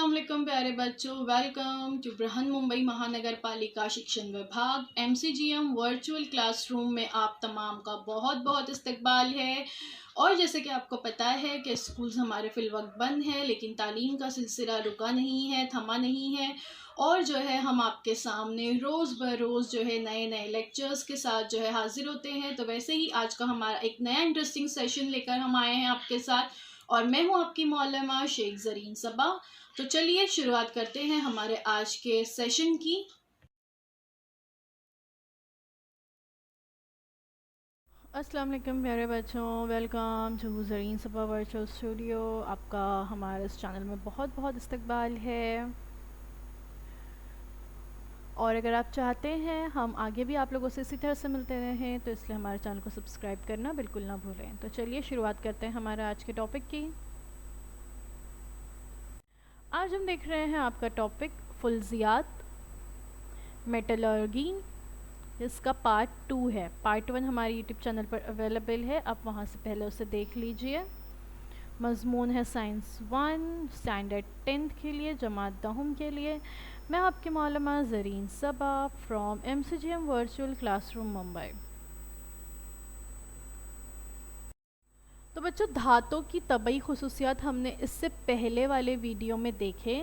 अस्सलाम वालेकुम प्यारे बच्चों, वेलकम टू बृहन मुंबई महानगर पालिका शिक्षण विभाग MCGM वर्चुअल क्लासरूम में आप तमाम का बहुत बहुत इस्तकबाल है। और जैसे कि आपको पता है कि स्कूल्स हमारे फ़िलवक्त बंद है, लेकिन तालीम का सिलसिला रुका नहीं है, थमा नहीं है। और जो है हम आपके सामने रोज़ बरोज़ जो है नए नए लेक्चर्स के साथ जो है हाजिर होते हैं। तो वैसे ही आज का हमारा एक नया इंटरेस्टिंग सेशन लेकर हम आए हैं आपके साथ, और मैं हूं आपकी मौलमा शेख ज़रीन सबा। तो चलिए शुरुआत करते हैं हमारे आज के सेशन की। अस्सलाम वालेकुम प्यारे बच्चों, welcome to Zareen Saba virtual studio. आपका हमारे इस चैनल में बहुत बहुत इस्तकबाल है। और अगर आप चाहते हैं हम आगे भी आप लोगों से इसी तरह से मिलते रहें, तो इसलिए हमारे चैनल को सब्सक्राइब करना बिल्कुल ना भूलें। तो चलिए शुरुआत करते हैं हमारे आज के टॉपिक की। आज हम देख रहे हैं आपका टॉपिक फुल्जियात मेटलर्जी, इसका पार्ट 2 है। पार्ट 1 हमारे यूट्यूब चैनल पर अवेलेबल है, आप वहाँ से पहले उसे देख लीजिए। मज़मून है साइंस 1 स्टैंडर्ड 10th के लिए, जमात दहम के लिए। मैं आपकी मौलमा Zareen Saba from MCGM virtual classroom Mumbai. तो बच्चों, धातों की तबई खुसूसियात हमने इससे पहले वाले वीडियो में देखे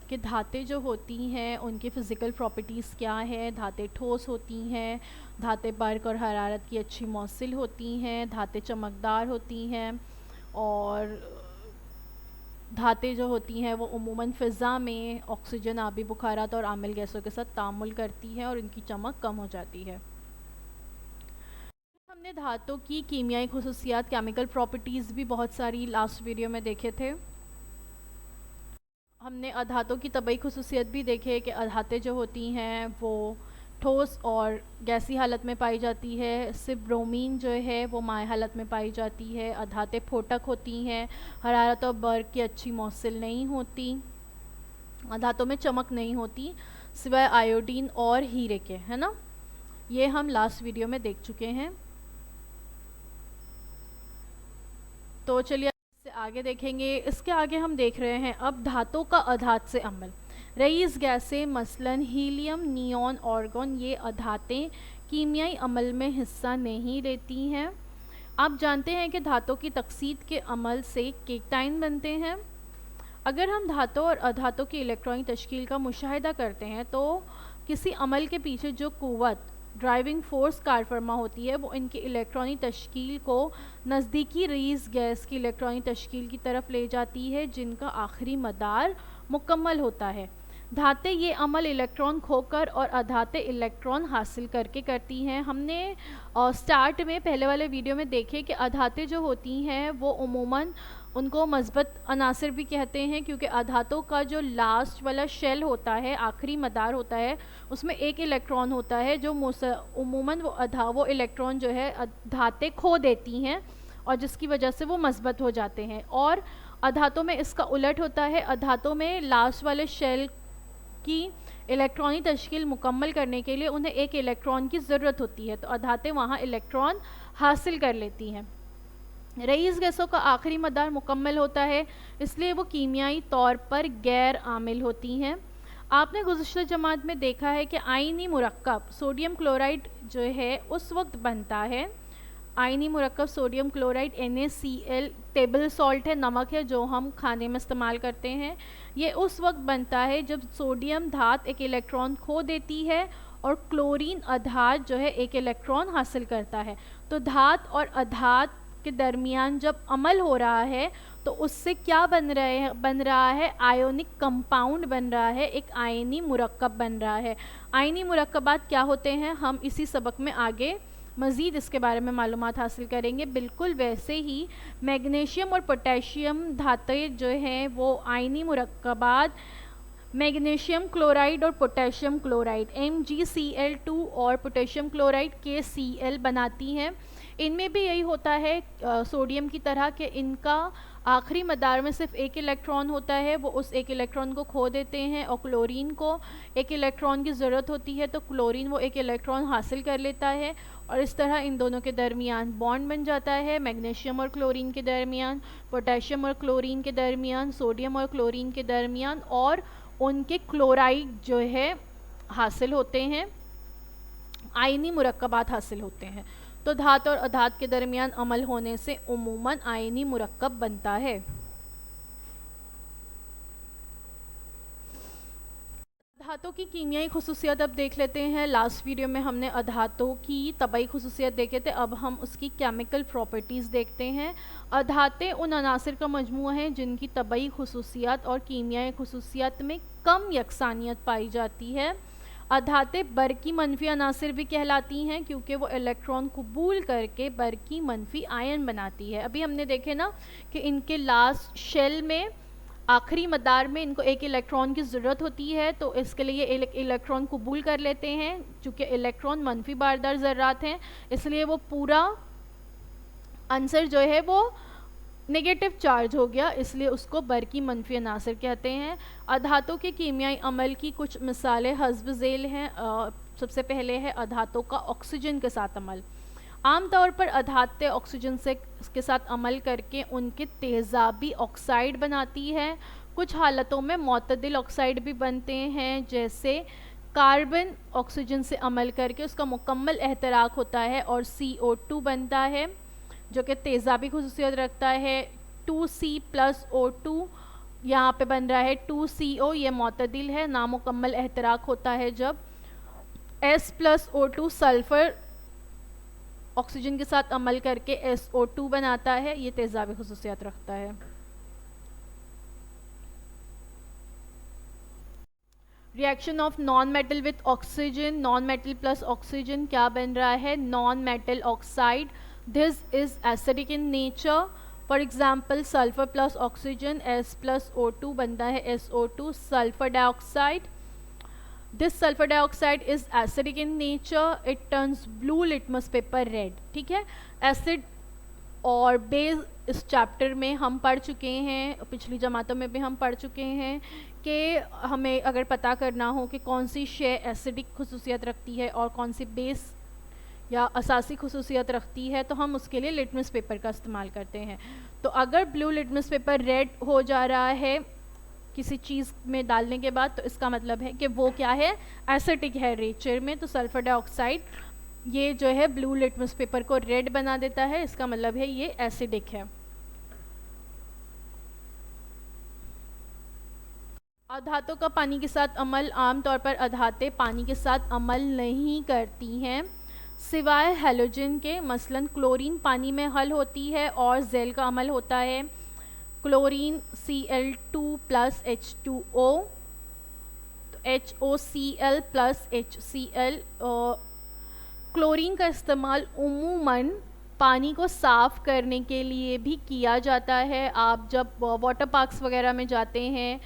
कि धातें जो होती हैं उनकी फ़िज़िकल प्रॉपर्टीज़ क्या है। धातें ठोस होती हैं, धातें बर्क़ और हरारत की अच्छी मौसिल होती हैं, धातें चमकदार होती हैं, और धातें जो होती हैं वो उमूमन फ़िज़ा में ऑक्सीजन, आबी बुखारात और आमिल गैसों के साथ तामुल करती हैं और इनकी चमक कम हो जाती है। हमने धातों की कीमियाई खुसूसियात, केमिकल प्रॉपर्टीज़ भी बहुत सारी लास्ट वीडियो में देखे थे। हमने अधातों की तबई खुसूसियत भी देखे कि अधातें जो होती हैं वो ठोस और गैसी हालत में पाई जाती है। सिर्फ ब्रोमीन जो है वो माय हालत में पाई जाती है। अधातें फोटक होती हैं, हरारत और बर्क़ की अच्छी मौसिल नहीं होती, अधातों में चमक नहीं होती सिवाय आयोडीन और हीरे के, है ना। ये हम लास्ट वीडियो में देख चुके हैं। तो चलिए इससे आगे देखेंगे। इसके आगे हम देख रहे हैं अब धातों का अधात से अमल। रईस गैसें मसलन हीलियम, नियॉन, आर्गन, ये अधातें कीमियाई अमल में हिस्सा नहीं लेती हैं। आप जानते हैं कि धातों की तकसीद के अमल से केटाइन बनते हैं। अगर हम धातों और अधातों की इलेक्ट्रॉनिक तश्कील का मुशाहिदा करते हैं तो किसी अमल के पीछे जो कुव्वत, ड्राइविंग फोर्स कार फरमा होती है, वो इनकी इलेक्ट्रॉनिक तश्कील को नज़दीकी रईस गैस की इलेक्ट्रॉनिक तश्कील की तरफ ले जाती है, जिनका आखिरी मदार मुकम्मल होता है। धातें ये अमल इलेक्ट्रॉन खोकर और अधातें इलेक्ट्रॉन हासिल करके करती हैं। हमने स्टार्ट में पहले वाले वीडियो में देखे कि अधातें जो होती हैं वो उमूमन उनको मस्बत अनासिर भी कहते हैं, क्योंकि अधातों का जो लास्ट वाला शेल होता है, आखिरी मदार होता है, उसमें एक इलेक्ट्रॉन होता है जो उमूमन वो इलेक्ट्रॉन जो है धातें खो देती हैं और जिसकी वजह से वो मस्बत हो जाते हैं। और अधातों में इसका उलट होता है। अधातों में लास्ट वाले शेल की इलेक्ट्रॉनिक तश्कील मुकम्मल करने के लिए उन्हें एक इलेक्ट्रॉन की ज़रूरत होती है, तो अधातें वहाँ इलेक्ट्रॉन हासिल कर लेती हैं। रईस गैसों का आखिरी मदार मुकम्मल होता है, इसलिए वो कीमियाई तौर पर गैर आमिल होती हैं। आपने गुज़िश्ता जमात में देखा है कि आयनी मुरक्कब सोडियम क्लोराइड जो है उस वक्त बनता है, आयनी मुरक्कब sodium chloride NaCl table salt है, नमक है जो हम खाने में इस्तेमाल करते हैं। ये उस वक्त बनता है जब सोडियम धात एक इलेक्ट्रॉन खो देती है और क्लोरीन अधात जो है एक इलेक्ट्रॉन हासिल करता है। तो धात और अधात के दरमियान जब अमल हो रहा है तो उससे क्या बन रहा है आयोनिक कंपाउंड बन रहा है, एक आयनी मुरक्कब बन रहा है। आयनी मुरक्कबात क्या होते हैं हम इसी सबक में आगे मज़ीद इसके बारे में मालूमात हासिल करेंगे। बिल्कुल वैसे ही मैग्नीशियम और पोटेशियम धातें जो हैं वो आयनी मुरक्कबात मैग्नीशियम क्लोराइड और पोटेशियम क्लोराइड MgCl2 और पोटेशियम क्लोराइड KCl बनाती हैं। इनमें भी यही होता है सोडियम की तरह कि इनका आखिरी मदार में सिर्फ एक इलेक्ट्रॉन होता है, वो उस एक इलेक्ट्रॉन को खो देते हैं और क्लोरीन को एक इलेक्ट्रॉन की ज़रूरत होती है, तो क्लोरीन वो एक इलेक्ट्रॉन हासिल कर लेता है और इस तरह इन दोनों के दरमियान बॉन्ड बन जाता है। मैग्नीशियम और क्लोरीन के दरमियान, पोटेशियम और क्लोरीन के दरमियान, सोडियम और क्लोरीन के दरमियान, और उनके क्लोराइड जो है हासिल होते हैं, आयनी मुरक्कबात हासिल होते हैं। तो धातु और अधात के दरमियान अमल होने से उमूमन आयनी मुरक्कब बनता है। अधातों की कीमियाई खुसूसियत अब देख लेते हैं। लास्ट वीडियो में हमने अधातों की तबाई खुसूसियत देखे थे, अब हम उसकी केमिकल प्रॉपर्टीज़ देखते हैं। अधाते उन अनासिर का मजमूआ है जिनकी तबाई खुसूसियत और कीमियाई खुसूसियत में कम यकसानियत पाई जाती है। अधाते बरकी मनफी अनासिर भी कहलाती हैं क्योंकि वो इलेक्ट्रॉन कबूल करके बरकी मनफी आयन बनाती है। अभी हमने देखे ना कि इनके लास्ट शेल में, आखिरी मदार में इनको एक इलेक्ट्रॉन की ज़रूरत होती है, तो इसके लिए ये इलेक्ट्रॉन कबूल कर लेते हैं। चूँकि इलेक्ट्रॉन मनफी बारदार ज़र्रात हैं, इसलिए वो पूरा आंसर जो है वो नेगेटिव चार्ज हो गया, इसलिए उसको बरकी मनफी अनासर कहते हैं। अधातों के कीमियाई अमल की कुछ मिसालें हस्ब ज़ेल हैं। सबसे पहले है अधातों का ऑक्सीजन के साथ अमल। आम तौर पर अधाते ऑक्सीजन से के साथ अमल करके उनके तेज़ाबी ऑक्साइड बनाती है। कुछ हालतों में मुतदिल ऑक्साइड भी बनते हैं, जैसे कार्बन ऑक्सीजन से अमल करके उसका मुकम्मल एहतराक होता है और CO2 बनता है, जो कि तेज़ाबी खुसूसियत रखता है। 2C+O2 यहाँ पे बन रहा है 2CO, ये मुतदिल है, नामुकम्मल एहतराक होता है जब S+O2 सल्फ़र ऑक्सीजन के साथ अमल करके SO2 बनाता है, ये तेज़ाबी खुसूसियत रखता है। Reaction of non metal with oxygen, non metal plus oxygen क्या बन रहा है? Non metal oxide. This is acidic in nature. For example sulphur plus oxygen S+O2 बनता है SO2, sulphur dioxide. This sulphur dioxide is acidic in nature, it turns blue litmus paper red. ठीक है, acid और base इस chapter में हम पढ़ चुके हैं, पिछली जमातों में भी हम पढ़ चुके हैं कि हमें अगर पता करना हो कि कौन सी शे एसिडिक खुसूसियत रखती है और कौन सी बेस या असासी खुसूसियत रखती है, तो हम उसके लिए लिटमस पेपर का इस्तेमाल करते हैं। तो अगर ब्लू लिटमस पेपर रेड हो जा रहा है किसी चीज़ में डालने के बाद, तो इसका मतलब है कि वो क्या है? एसिडिक है नेचर में। तो सल्फर डाइऑक्साइड ये जो है ब्लू लिटमस पेपर को रेड बना देता है, इसका मतलब है ये एसिडिक है। अधातों का पानी के साथ अमल। आमतौर पर अधाते पानी के साथ अमल नहीं करती हैं सिवाय हैलोजन के। मसलन क्लोरीन पानी में हल होती है और जेल का अमल होता है। क्लोरीन Cl2 + H2O, तो HOCl + HCl। क्लोरीन का इस्तेमाल उमूमन पानी को साफ़ करने के लिए भी किया जाता है। आप जब वाटर पार्क्स वगैरह में जाते हैं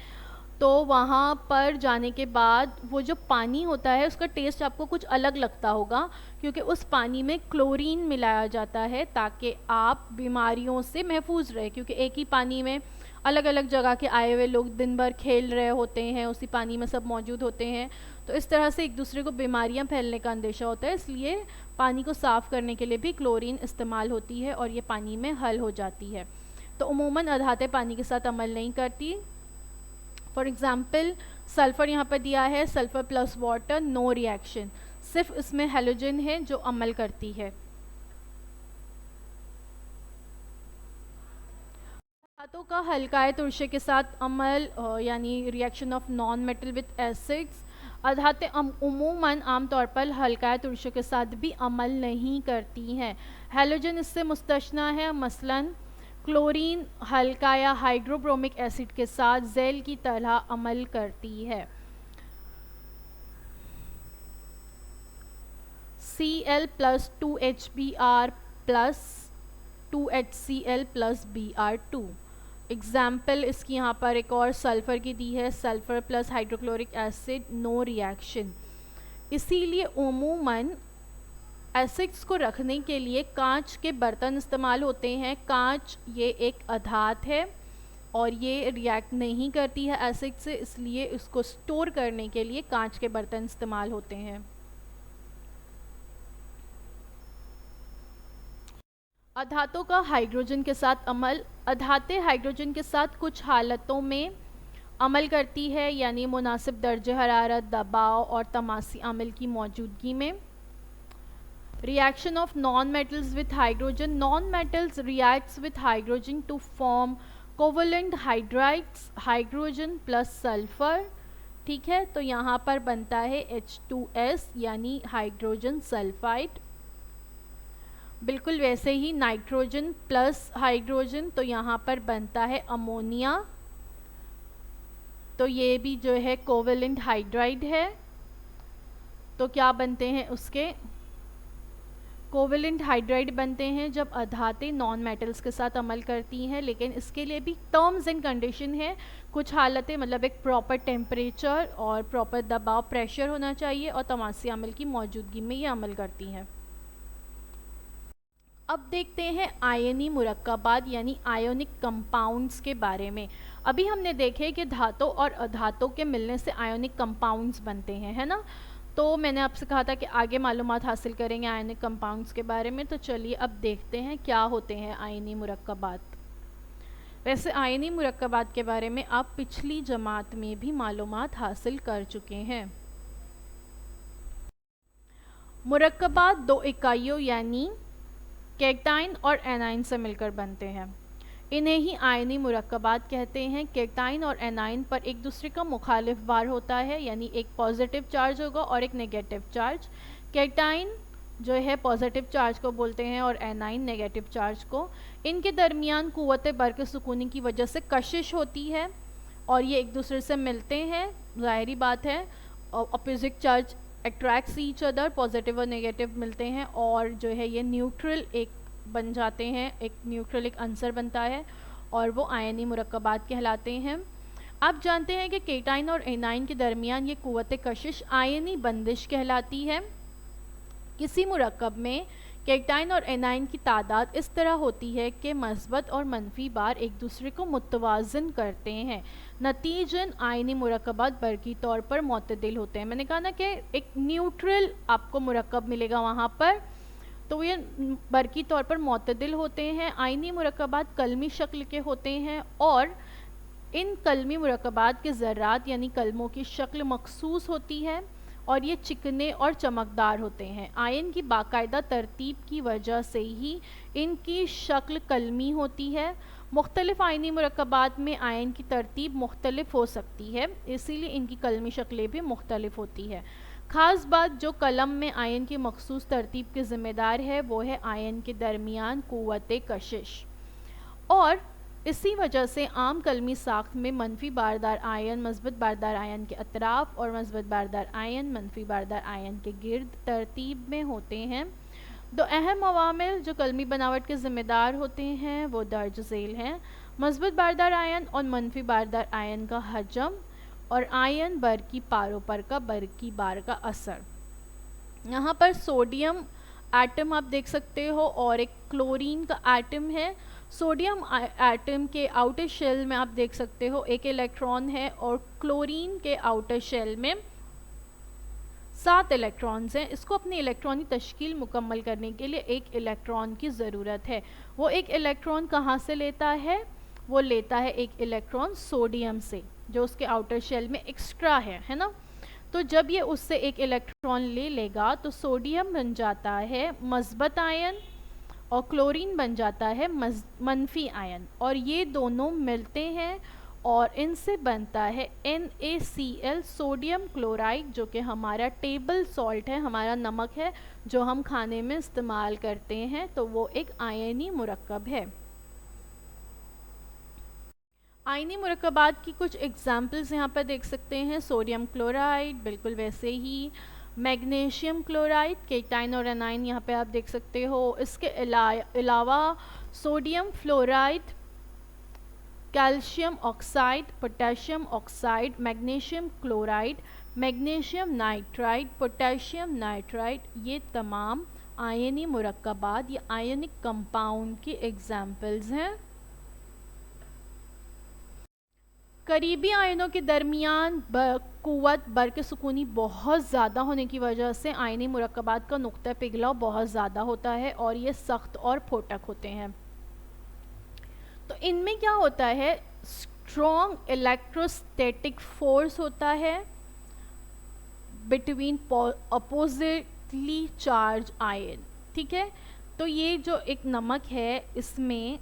तो वहाँ पर जाने के बाद वो जो पानी होता है उसका टेस्ट आपको कुछ अलग लगता होगा, क्योंकि उस पानी में क्लोरीन मिलाया जाता है ताकि आप बीमारियों से महफूज रहे। क्योंकि एक ही पानी में अलग अलग जगह के आए हुए लोग दिन भर खेल रहे होते हैं, उसी पानी में सब मौजूद होते हैं, तो इस तरह से एक दूसरे को बीमारियां फैलने का अंदेशा होता है। इसलिए पानी को साफ़ करने के लिए भी क्लोरीन इस्तेमाल होती है और ये पानी में हल हो जाती है। तो उमूमन अधाते पानी के साथ अमल नहीं करती। फॉर एग्ज़ाम्पल सल्फ़र यहाँ पर दिया है, sulphur plus water, no reaction, सिर्फ इसमें हैलोजन है जो अमल करती है। धातु का हल्काए तुरशे के साथ अमल यानी reaction of non metal with acids. अधाते उमूमन आमतौर पर हल्काए तुरशे के साथ भी अमल नहीं करती हैं। हैलोजन इससे मुस्तस्ना है। मसलन क्लोरीन हल्का या हाइड्रोब्रोमिक एसिड के साथ जेल की तरह अमल करती है। Cl + 2HBr + 2HCl + Br2। Example इसकी यहाँ पर एक और सल्फ़र की दी है, sulphur plus hydrochloric acid, no reaction. इसीलिए उमूमन एसिड्स को रखने के लिए कांच के बर्तन इस्तेमाल होते हैं। कांच ये एक अधात है और ये रिएक्ट नहीं करती है एसिड से, इसलिए इसको स्टोर करने के लिए कांच के बर्तन इस्तेमाल होते हैं। अधातों का हाइड्रोजन के साथ अमल। अधातें हाइड्रोजन के साथ कुछ हालतों में अमल करती है, यानी मुनासिब दर्जे हरारत, दबाव और तमासी अम्ल की मौजूदगी में। Reaction of non metals with hydrogen. Non metals reacts with hydrogen to form covalent hydrides, hydrogen plus sulphur. ठीक है, तो यहाँ पर बनता है H2S यानी हाइड्रोजन सल्फाइड। बिल्कुल वैसे ही नाइट्रोजन प्लस हाइड्रोजन, तो यहाँ पर बनता है अमोनिया, तो ये भी जो है कोवेलेंट हाइड्राइड है। तो क्या बनते हैं उसके, कोवेलेंट हाइड्राइड बनते हैं जब अधातें नॉन मेटल्स के साथ अमल करती हैं, लेकिन इसके लिए भी टर्म्स एंड कंडीशन है। कुछ हालतें, मतलब एक प्रॉपर टेम्परेचर और प्रॉपर दबाव प्रेशर होना चाहिए और तमासी अम्ल की मौजूदगी में ये अमल करती हैं। अब देखते हैं आयनी मुरक्कबात यानी आयोनिक कंपाउंड्स के बारे में। अभी हमने देखे कि धातों और अधातों के मिलने से आयोनिक कंपाउंड्स बनते हैं, है ना। तो मैंने आपसे कहा था कि आगे मालूमात हासिल करेंगे आयनिक कंपाउंड्स के बारे में। तो चलिए अब देखते हैं क्या होते हैं आयनी मुरक्कबात। वैसे आयनी मुरक्कबात के बारे में आप पिछली जमात में भी मालूमात हासिल कर चुके हैं। मुरक्कबात दो इकाइयों यानी कैटाइन और एनाइन से मिलकर बनते हैं। इन्हें ही आयनी मुरक्कबात कहते हैं। कैटाइन और एनाइन पर एक दूसरे का मुखालिफ बार होता है, यानी एक पॉजिटिव चार्ज होगा और एक नेगेटिव चार्ज। कैटाइन जो है पॉजिटिव चार्ज को बोलते हैं और एनाइन नेगेटिव चार्ज को। इनके दरमियान कुव्वत बर्क़ सुकूनी की वजह से कशिश होती है और ये एक दूसरे से मिलते हैं, ज़ाहिरी बात है। Opposite charge attracts each other, positive और नेगेटिव मिलते हैं और जो है ये न्यूट्रल एक बन जाते हैं, एक न्यूट्रल एक आंसर बनता है और वो आयनी मुरक्कबात कहलाते हैं। आप जानते हैं कि कैटाइन और एनाइन के दरमियान ये कुव्वत कशिश आयनी बंदिश कहलाती है। किसी मुरक्कब में कैटाइन और एनाइन की तादाद इस तरह होती है कि मस्बत और मनफी बार एक दूसरे को मुतवाज़न करते हैं। नतीजन आयनी मुरक्कबात बरकी तौर पर मुतदिल होते हैं। मैंने कहा ना कि एक न्यूट्रल आपको मुरक्कब मिलेगा वहाँ पर, तो ये बरकी तौर पर मुतदिल होते हैं। आयनी मुरक्कबात कलमी शक्ल के होते हैं और इन कलमी मुरक्कबात के ज़र्रात यानी कलमों की शक्ल मखसूस होती है और ये चिकने और चमकदार होते हैं। आयन की बाकायदा तरतीब की वजह से ही इनकी शक्ल कलमी होती है। मुख्तलिफ आयनी मुरक्कबात में आयन की तरतीब मुख्तलिफ हो सकती है, इसीलिए इनकी कलमी शक्लें भी मुख्तलिफ होती है। ख़ास बात जो कलम में आयन की मखसूस तरतीब के ज़िम्मेदार है वो है आयन के दरमियान कुव्वत कशिश, और इसी वजह से आम कलमी साख्त में मनफी बारदार आयन मस्बत बारदार आयन के अतराफ़ और मस्बत बारदार आयन मनफी बारदार आयन के गिर्द तरतीब में होते हैं। दो अहम अवामिल जो कलमी बनावट के ज़िम्मेदार होते हैं वो दर्ज झेल हैं। मस्बत बारदार आयन और मनफी बारदार आयन का हजम और आयन बरकी पारों पर का बरकी बार का असर। यहाँ पर सोडियम एटम आप देख सकते हो और एक क्लोरीन का एटम है। सोडियम एटम के आउटर शेल में आप देख सकते हो एक इलेक्ट्रॉन है और क्लोरीन के आउटर शेल में 7 इलेक्ट्रॉन्स हैं। इसको अपनी इलेक्ट्रॉनी तश्कील मुकम्मल करने के लिए एक इलेक्ट्रॉन की ज़रूरत है। वो एक इलेक्ट्रॉन कहाँ से लेता है? वो लेता है एक इलेक्ट्रॉन सोडियम से जो उसके आउटर शेल में एक्स्ट्रा है ना। तो जब ये उससे एक इलेक्ट्रॉन ले लेगा तो सोडियम बन जाता है मस्बत आयन और क्लोरीन बन जाता है मनफी आयन, और ये दोनों मिलते हैं और इनसे बनता है NaCl सोडियम क्लोराइड, जो कि हमारा टेबल सॉल्ट है, हमारा नमक है जो हम खाने में इस्तेमाल करते हैं। तो वो एक आयनी मुरक्कब है। आयनी मुरक्कबात की कुछ एग्जाम्पल्स यहाँ पर देख सकते हैं। सोडियम क्लोराइड, बिल्कुल वैसे ही मैग्नीशियम क्लोराइड, कैटाइन और एनाइन यहाँ पे आप देख सकते हो। इसके अलावा sodium fluoride, calcium oxide, potassium oxide, magnesium chloride, magnesium nitride, potassium nitride, ये तमाम आयनी मुरक्कबात या आयनिक कंपाउंड की एग्जाम्पल्स हैं। करीबी आयनों के दरमियान कुव्वत बरक़ सुकूनी बहुत ज़्यादा होने की वजह से आयनी मुरक्कबात का नुक्ता पिघलाव बहुत ज़्यादा होता है और ये सख्त और फोटक होते हैं। तो इनमें क्या होता है, स्ट्रॉन्ग इलेक्ट्रोस्टैटिक फोर्स होता है बिटवीन अपोजिटली चार्ज आयन। ठीक है, तो ये जो एक नमक है इसमें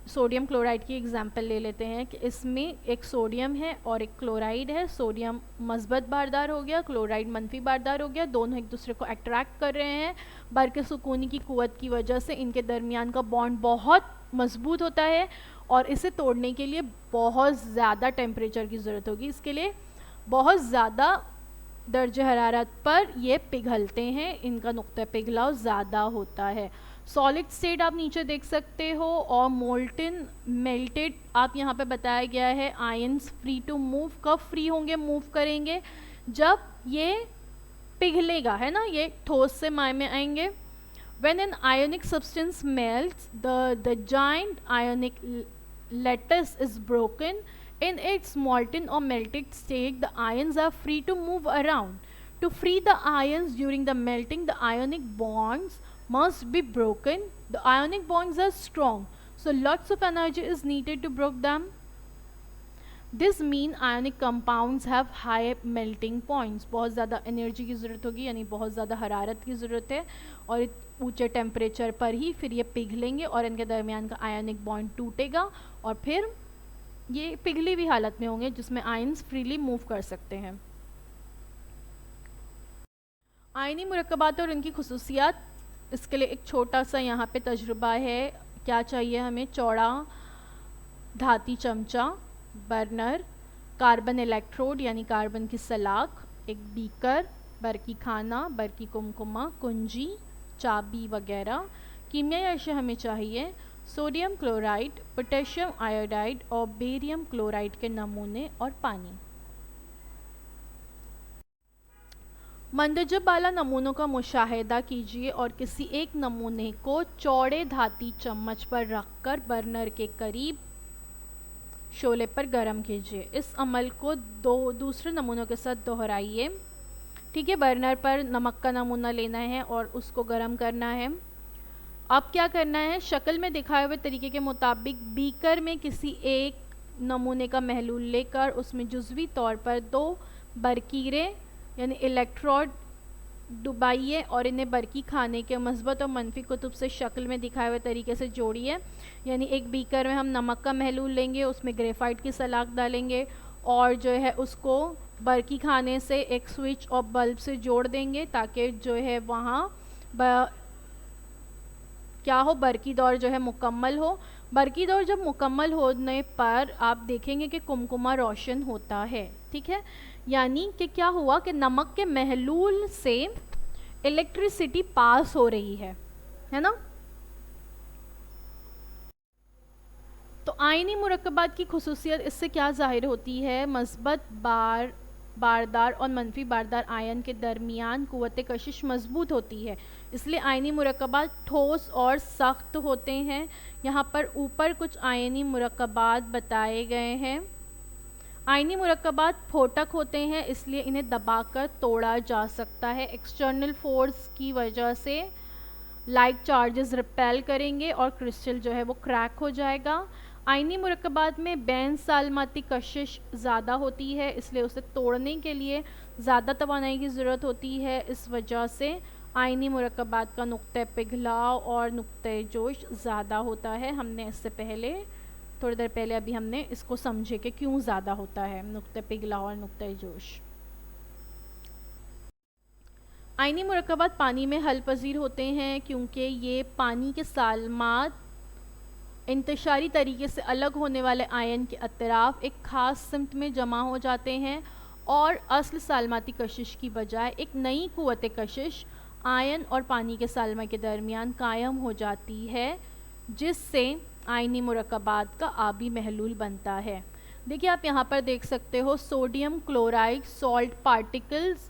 सोडियम क्लोराइड की एग्जांपल ले लेते हैं कि इसमें एक सोडियम है और एक क्लोराइड है। सोडियम मस्बत बारदार हो गया, क्लोराइड मनफी बारदार हो गया, दोनों एक दूसरे को अट्रैक्ट कर रहे हैं। बरक़ सुकूनी की क़ुव्वत की वजह से इनके दरमियान का बॉन्ड बहुत मजबूत होता है और इसे तोड़ने के लिए बहुत ज़्यादा टेम्परेचर की ज़रूरत होगी। इसके लिए बहुत ज़्यादा दर्जे हरारत पर ये पिघलते हैं, इनका नुक्ता पिघलाव ज़्यादा होता है। सॉलिड स्टेट आप नीचे देख सकते हो और मोल्टन मेल्टेड आप यहाँ पे बताया गया है। आयंस फ्री टू मूव, कब फ्री होंगे, मूव करेंगे, जब ये पिघलेगा, है ना, ये ठोस से माय में आएंगे। When an ionic substance melts, the giant ionic lattice is broken. In its molten or melted state, the ions are free to move around. To free the ions during the melting, the ionic bonds must be broken. The ionic bonds are strong, so lots of energy is needed to break them. This mean ionic compounds have high melting points. बहुत ज़्यादा energy की ज़रूरत होगी, यानी बहुत ज़्यादा हरारत की ज़रूरत है और ऊंचे टेम्परेचर पर ही फिर ये पिघलेंगे और इनके दरमियान का आयनिक बॉन्ड टूटेगा और फिर ये पिघली हुई हालत में होंगे जिसमें आयन्स फ्रीली मूव कर सकते हैं। आयनी मुरक्कबात और इनकी खुसूसियात, इसके लिए एक छोटा सा यहाँ पे तजुर्बा है। क्या चाहिए हमें, चौड़ा धाती चमचा, बर्नर, कार्बन इलेक्ट्रोड यानी कार्बन की सलाख, एक बीकर, बरकी खाना, बरकी कुमकुमा, कुंजी, चाबी वगैरह। कीमियाई अशिया हमें चाहिए सोडियम क्लोराइड, पोटेशियम आयोडाइड और बेरियम क्लोराइड के नमूने और पानी। मंदजब वाला नमूनों का मुशाहिदा कीजिए और किसी एक नमूने को चौड़े धाती चम्मच पर रखकर बर्नर के करीब शोले पर गर्म कीजिए। इस अमल को दूसरे नमूनों के साथ दोहराइए। ठीक है, बर्नर पर नमक का नमूना लेना है और उसको गर्म करना है। अब क्या करना है, शक्ल में दिखाए हुए तरीके के मुताबिक बीकर में किसी एक नमूने का महलूल लेकर उसमें जुज़वी तौर पर 2 बरकीरें यानी इलेक्ट्रोड डुबाइए और इन्हें बरकी खाने के मस्बत और मनफी कुतुब से शक्ल में दिखाए हुए तरीके से जोड़िए। यानी एक बीकर में हम नमक का महलूल लेंगे, उसमें ग्रेफाइट की सलाख डालेंगे और जो है उसको बरकी खाने से एक स्विच और बल्ब से जोड़ देंगे ताकि जो है वहाँ क्या हो, बरकी दौर जो है मुकम्मल हो। बरकी दौर जब मुकम्मल होने पर आप देखेंगे कि कुमकुमा रोशन होता है। ठीक है, यानी कि क्या हुआ कि नमक के महलूल से इलेक्ट्रिसिटी पास हो रही है ना। तो आयनी मुरक्कबात की खुसूसियत इससे क्या ज़ाहिर होती है, मस्बत बारदार और मनफी बारदार आयन के दरमियान कुव्वत कशिश मजबूत होती है, इसलिए आयनी मुरक्कबात ठोस और सख्त होते हैं। यहाँ पर ऊपर कुछ आयनी मुरक्कबात बताए गए हैं। आयनी मुरक्कबात फोटक होते हैं, इसलिए इन्हें दबाकर तोड़ा जा सकता है। एक्सटर्नल फोर्स की वजह से लाइक चार्जेस रिपेल करेंगे और क्रिस्टल जो है वो क्रैक हो जाएगा। आयनी मुरक्कबात में बेंज़ालमाती कशिश ज़्यादा होती है, इसलिए उसे तोड़ने के लिए ज़्यादा तवानाई की ज़रूरत होती है। इस वजह से आयनी मुरक्कबात का नुक्ते पिघलाव और नुक्ते जोश ज़्यादा होता है। हमने इससे पहले थोड़ी देर पहले अभी हमने इसको समझे कि क्यों ज़्यादा होता है नुक्ते पिघलाव और नुक्ते जोश। आयनी मुरक्कबात पानी में हल पजीर होते हैं क्योंकि ये पानी के सालमात इंतशारी तरीके से अलग होने वाले आयन के अतराफ एक ख़ास सिमत में जमा हो जाते हैं और असल सालमाती कशिश की बजाय एक नई कुव्वत कशिश आयन और पानी के सालमा के दरमियान कायम हो जाती है, जिससे आयनी मुरक्कबात का आबी महलूल बनता है। देखिए आप यहाँ पर देख सकते हो सोडियम क्लोराइड सॉल्ट पार्टिकल्स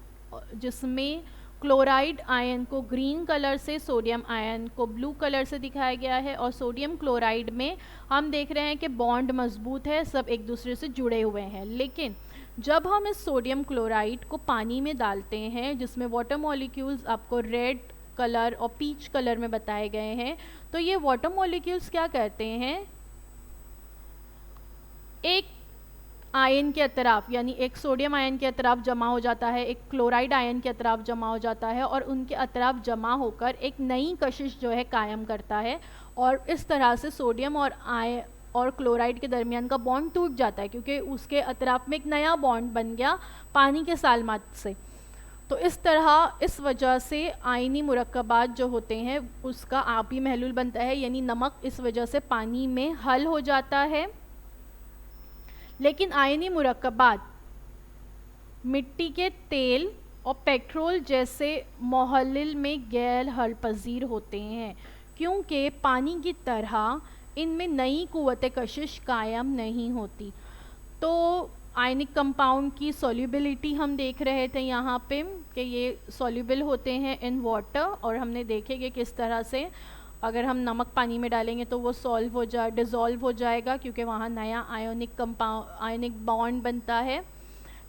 जिसमें क्लोराइड आयन को ग्रीन कलर से, सोडियम आयन को ब्लू कलर से दिखाया गया है। और सोडियम क्लोराइड में हम देख रहे हैं कि बॉन्ड मजबूत है, सब एक दूसरे से जुड़े हुए हैं। लेकिन जब हम इस सोडियम क्लोराइड को पानी में डालते हैं, जिसमें वाटर मॉलिक्यूल्स आपको रेड कलर और पीच कलर में बताए गए हैं, तो ये वाटर मॉलिक्यूल्स क्या करते हैं, एक आयन के अतराफ, यानी एक सोडियम आयन के अतराफ जमा हो जाता है, एक क्लोराइड आयन के अतराफ जमा हो जाता है, और उनके अतराफ जमा होकर एक नई कशिश जो है कायम करता है। और इस तरह से सोडियम और क्लोराइड के दरमियान का बॉन्ड टूट जाता है, क्योंकि उसके अतराफ में एक नया बॉन्ड बन गया पानी के सालमात से। तो इस तरह, इस वजह से आयनी मुरक्कबात जो होते हैं उसका आपी महलूल बनता है, यानी नमक इस वजह से पानी में हल हो जाता है। लेकिन आयनी मुरक्कबात मिट्टी के तेल और पेट्रोल जैसे मोहल्लिल में गैर हल पजीर होते हैं, क्योंकि पानी की तरह इनमें नई कुव्वत कशिश कायम नहीं होती। तो आयनिक कंपाउंड की सॉल्युबिलिटी हम देख रहे थे यहाँ पे कि ये सॉल्युबल होते हैं इन वाटर, और हमने देखे कि किस तरह से अगर हम नमक पानी में डालेंगे तो वो डिज़ोल्व हो जाएगा, क्योंकि वहाँ नया आयनिक बॉन्ड बनता है।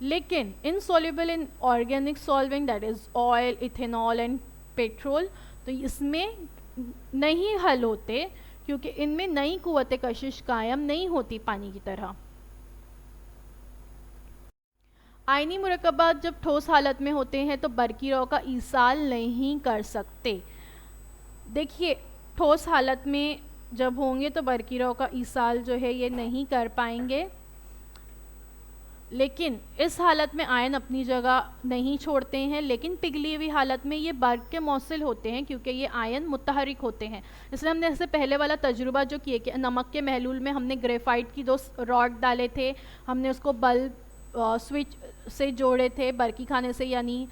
लेकिन insoluble in organic solvent, that is oil, ethanol and petrol, तो इसमें नहीं हल होते, क्योंकि इनमें नई कुव्वत कशिश कायम नहीं होती पानी की तरह। आयनी मुरक्कबात जब ठोस हालत में होते हैं तो बरकीरों का ईसाल नहीं कर सकते। देखिए, ठोस हालत में जब होंगे तो बरकीरों का ईसाल जो है ये नहीं कर पाएंगे, लेकिन इस हालत में आयन अपनी जगह नहीं छोड़ते हैं। लेकिन पिघली हुई हालत में ये बर्क के मौसिल होते हैं, क्योंकि ये आयन मुतहरिक होते हैं। इसलिए हमने ऐसे पहले वाला तजुर्बा जो किए कि नमक के महलूल में हमने ग्रेफाइट की 2 रॉड डाले थे, हमने उसको बल्ब स्विच से जोड़े थे बरकी खाने से, यानी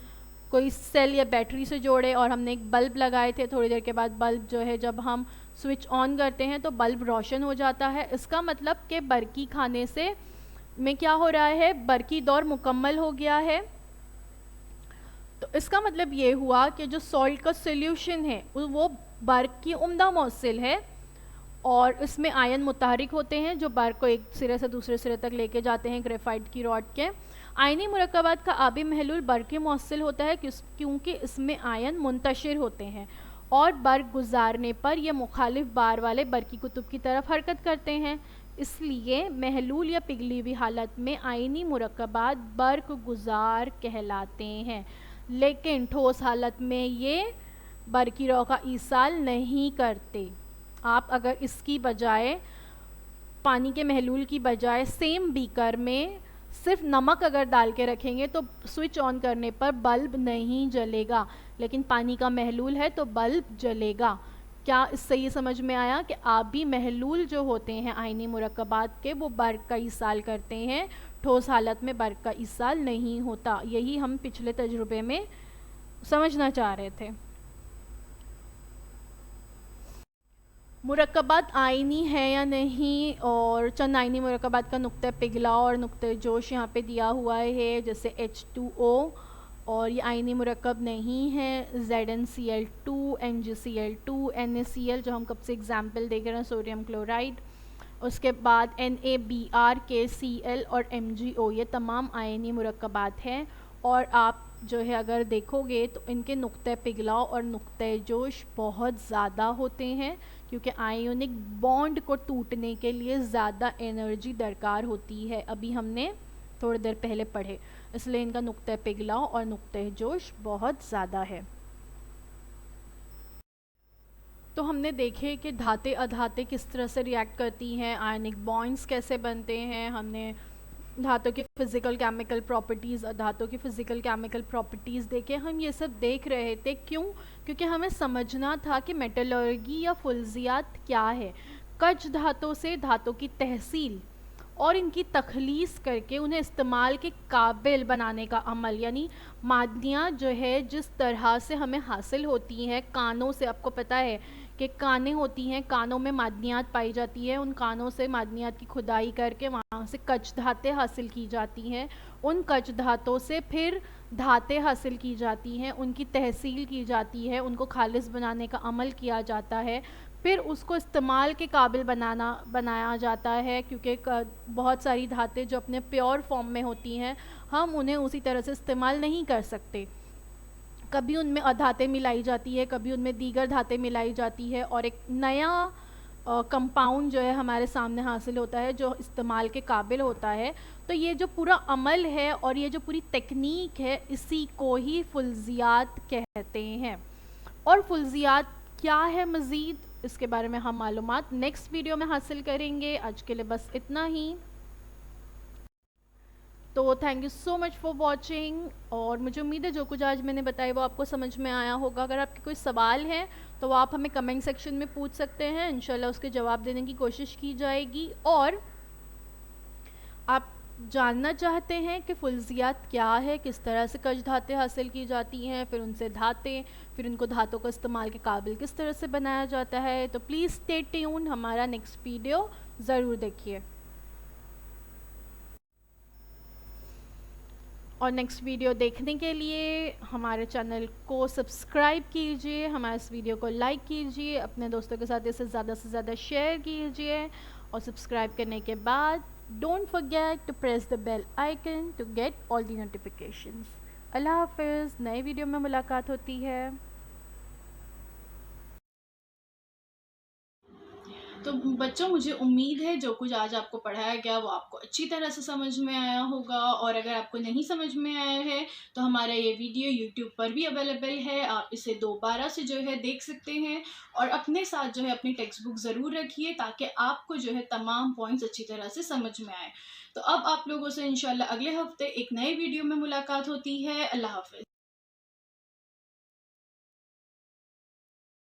कोई सेल या बैटरी से जोड़े, और हमने एक बल्ब लगाए थे। थोड़ी देर के बाद बल्ब जो है जब हम स्विच ऑन करते हैं तो बल्ब रोशन हो जाता है। इसका मतलब कि बरकी खाने से में क्या हो रहा है, बरकी दौर मुकम्मल हो गया है। तो इसका मतलब ये हुआ कि जो सॉल्ट का सोल्यूशन है वो बर्क की उम्दा मौसिल है, और इसमें आयन मुतहरिक होते हैं जो बर्क को एक सिरे से दूसरे सिरे तक लेके जाते हैं ग्रेफाइट की रॉड के। आयनी मुरक्कबात का आबी महलूल बर्क के मौसिल होता है, क्योंकि इसमें आयन मुंतशिर होते हैं, और बर्क गुजारने पर यह मुखालिफ बार वाले बरकी कुतुब की तरफ हरकत करते हैं। इसलिए महलूल या पिघली हुई हालत में आयनी मुरक्कबात बर्क गुजार कहलाते हैं। लेकिन ठोस हालत में ये बरकीरों का ईसाल नहीं करते। आप अगर इसकी बजाय, पानी के महलूल की बजाय सेम बीकर में सिर्फ नमक अगर डाल के रखेंगे तो स्विच ऑन करने पर बल्ब नहीं जलेगा, लेकिन पानी का महलूल है तो बल्ब जलेगा। क्या इससे ये समझ में आया कि आबी महलूल जो होते हैं आयनी मुरक्कबात के, वो बर्क का ईसाल करते हैं, ठोस हालत में बर्क का ईसाल नहीं होता। यही हम पिछले तजुर्बे में समझना चाह रहे थे। मुरक्कबात आयनी है या नहीं, और चंद आयनी मुरक्कबात का नुक्ते पिघला और नुक्ते जोश यहाँ पे दिया हुआ है, जैसे H2O, और ये आयनी मुरक्कब नहीं है। ZnCl2, NgCl2, NaCl जो हम कब से एग्जाम्पल देख रहे हैं, सोडियम क्लोराइड। उसके बाद NaBr, KCl और MgO, ये तमाम आयनी मुरक्कबात हैं। और आप जो है अगर देखोगे तो इनके नुक्ते पिघलाव और नुक्ते जोश बहुत ज़्यादा होते हैं, क्योंकि आयोनिक बॉन्ड को टूटने के लिए ज़्यादा एनर्जी दरकार होती है, अभी हमने थोड़ी देर पहले पढ़े। इसलिए इनका नुक्ते पिघलाव और नुक्ते जोश बहुत ज़्यादा है। तो हमने देखे कि धाते अधाते किस तरह से रिएक्ट करती हैं, आयनिक बॉन्ड्स कैसे बनते हैं, हमने धातों की फ़िज़िकल केमिकल प्रॉपर्टीज़, अधातों की फ़िज़िकल केमिकल प्रॉपर्टीज़ देखे। हम ये सब देख रहे थे क्यों? क्योंकि हमें समझना था कि मेटलर्जी या फुल्जियात क्या है। कच धातों से धातों की तहसील और इनकी तखलीस करके उन्हें इस्तेमाल के काबिल बनाने का अमल, यानी मादनियाँ जो है जिस तरह से हमें हासिल होती हैं कानों से। आपको पता है कि कानें होती हैं, कानों में मादनियात पाई जाती है, उन कानों से मादनियात की खुदाई करके वहाँ से कच धातें हासिल की जाती हैं। उन कच धातों से फिर धातें हासिल की जाती हैं, उनकी तहसील की जाती है, उनको खालिस बनाने का अमल किया जाता है, फिर उसको इस्तेमाल के काबिल बनाया जाता है, क्योंकि बहुत सारी धातें जो अपने प्योर फॉर्म में होती हैं हम उन्हें उसी तरह से इस्तेमाल नहीं कर सकते। कभी उनमें अधातें मिलाई जाती है, कभी उनमें दीगर धातें मिलाई जाती है और एक नया कंपाउंड जो है हमारे सामने हासिल होता है जो इस्तेमाल के काबिल होता है। तो ये जो पूरा अमल है और ये जो पूरी टेक्निक है, इसी को ही फुल्जियात कहते हैं। और फुल्जियात क्या है मज़ीद, इसके बारे में हम मालूमात नेक्स्ट वीडियो में हासिल करेंगे। आज के लिए बस इतना ही। तो thank you so much for watching, और मुझे उम्मीद है जो कुछ आज मैंने बताया वो आपको समझ में आया होगा। अगर आपके कोई सवाल हैं तो वो आप हमें कमेंट सेक्शन में पूछ सकते हैं, इंशाल्लाह उसके जवाब देने की कोशिश की जाएगी। और आप जानना चाहते हैं कि फुल्जियात क्या है, किस तरह से कश धातें हासिल की जाती हैं, फिर उनसे धातें, फिर उनको धातों को इस्तेमाल के काबिल किस तरह से बनाया जाता है, तो प्लीज़ स्टे ट्यून, हमारा नेक्स्ट वीडियो ज़रूर देखिए। और नेक्स्ट वीडियो देखने के लिए हमारे चैनल को सब्सक्राइब कीजिए, हमारे इस वीडियो को लाइक कीजिए, अपने दोस्तों के साथ इसे ज़्यादा से ज़्यादा शेयर कीजिए, और सब्सक्राइब करने के बाद don't forget to press the bell icon to get all the notifications. Allah हाफ़िज़, नए वीडियो में मुलाकात होती है। तो बच्चों, मुझे उम्मीद है जो कुछ आज आपको पढ़ाया गया वो आपको अच्छी तरह से समझ में आया होगा। और अगर आपको नहीं समझ में आया है तो हमारा ये वीडियो यूट्यूब पर भी अवेलेबल है, आप इसे दोबारा से जो है देख सकते हैं। और अपने साथ जो है अपनी टेक्स्ट बुक ज़रूर रखिए ताकि आपको जो है तमाम पॉइंट्स अच्छी तरह से समझ में आए। तो अब आप लोगों से इंशाल्लाह अगले हफ्ते एक नए वीडियो में मुलाकात होती है। अल्लाह हाफ़िज़।